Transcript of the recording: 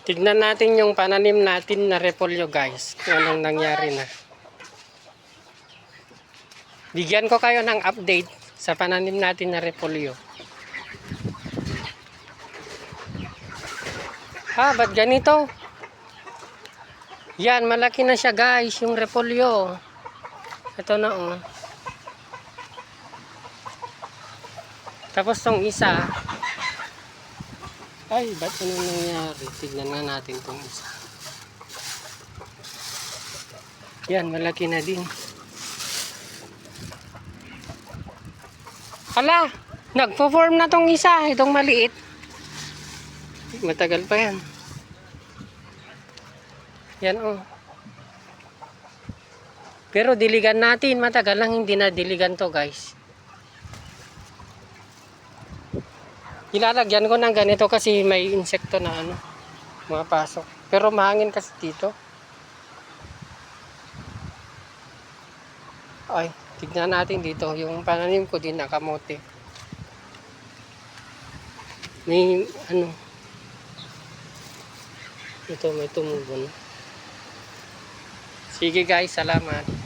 Tignan natin yung pananim natin na repolyo guys. Kung anong nangyari na. Bigyan ko kayo ng update sa pananim natin na repolyo. Ba't ganito? Yan, malaki na siya guys, yung repolyo. Ito na oh. Tapos tong isa. Ay, ba't ano nangyari? Tignan nga natin tong isa. Yan, malaki na din. Hala, nagpo-form na tong isa, itong maliit. Matagal pa yan. Yan oh. Pero diligan natin, matagal lang hindi na diligan to guys. Ilalagyan ko ng ganito kasi may insekto na ano, mapasok. Pero mahangin kasi dito. Ay, tignan natin dito. Yung pananim ko din nakamote. May ano. Ito may tumubo na. Sige guys, salamat.